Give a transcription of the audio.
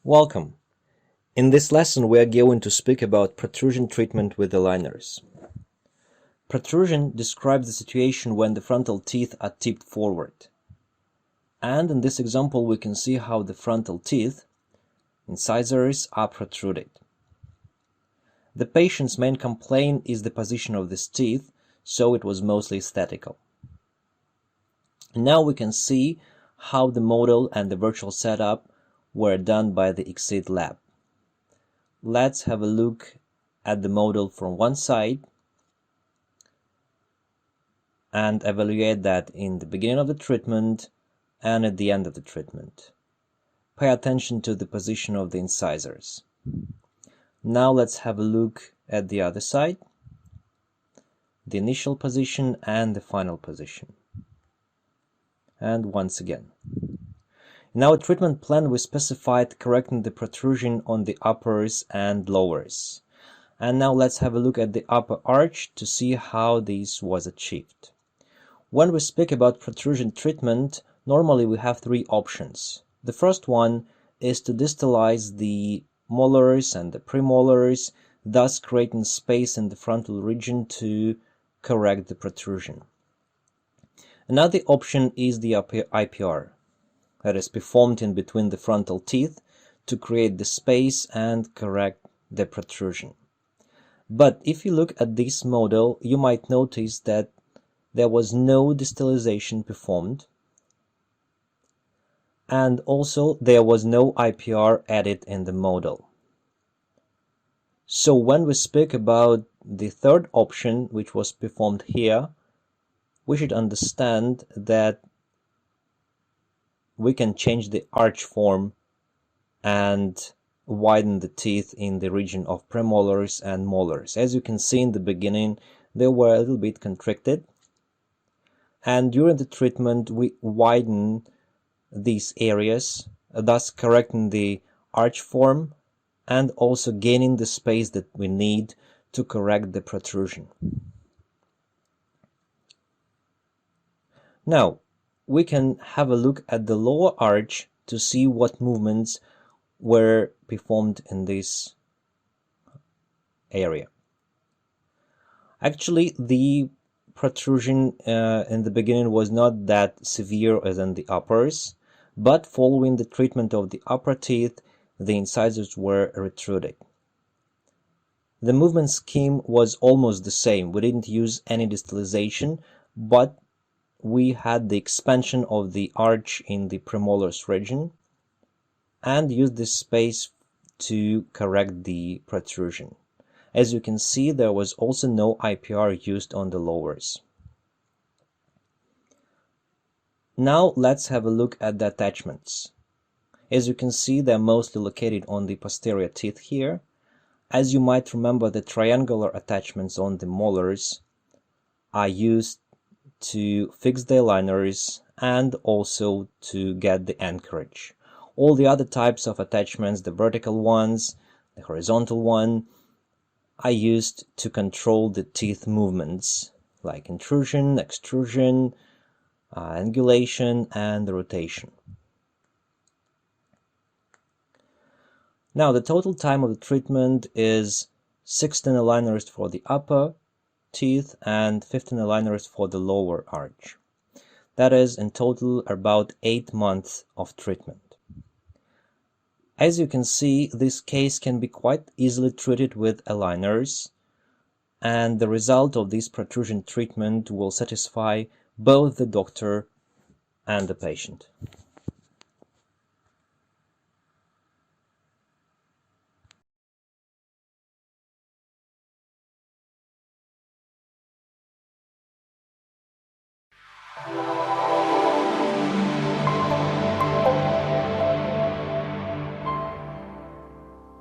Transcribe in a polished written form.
Welcome. In this lesson we are going to speak about protrusion treatment with aligners. Protrusion describes the situation when the frontal teeth are tipped forward. And in this example we can see how the frontal teeth, incisors, are protruded. The patient's main complaint is the position of these teeth, so it was mostly aesthetical. Now we can see how the model and the virtual setup were done by the Exceed lab. Let's have a look at the model from one side and evaluate that in the beginning of the treatment and at the end of the treatment. Pay attention to the position of the incisors. Now let's have a look at the other side, the initial position and the final position. And once again. In our treatment plan we specified correcting the protrusion on the uppers and lowers. And now let's have a look at the upper arch to see how this was achieved. When we speak about protrusion treatment, normally we have three options. The first one is to distalize the molars and the premolars, thus creating space in the frontal region to correct the protrusion. Another option is the IPR. That is performed in between the frontal teeth to create the space and correct the protrusion. But if you look at this model, you might notice that there was no distalization performed, and also there was no IPR added in the model. So when we speak about the third option, which was performed here, we should understand that we can change the arch form and widen the teeth in the region of premolars and molars. As you can see in the beginning, they were a little bit contracted, and during the treatment we widen these areas, thus correcting the arch form and also gaining the space that we need to correct the protrusion. Now we can have a look at the lower arch to see what movements were performed in this area. Actually, the protrusion in the beginning was not that severe as in the uppers, but following the treatment of the upper teeth, the incisors were retruded. The movement scheme was almost the same. We didn't use any distalization, but we had the expansion of the arch in the premolars region and used this space to correct the protrusion. As you can see, there was also no IPR used on the lowers. Now let's have a look at the attachments. As you can see, they're mostly located on the posterior teeth here. As you might remember, the triangular attachments on the molars are used to fix the aligners and also to get the anchorage. All the other types of attachments, the vertical ones, the horizontal one, are used to control the teeth movements like intrusion, extrusion, angulation and rotation. Now the total time of the treatment is 16 aligners for the upper teeth and 15 aligners for the lower arch. That is in total about 8 months of treatment. As you can see, this case can be quite easily treated with aligners, and the result of this protrusion treatment will satisfy both the doctor and the patient.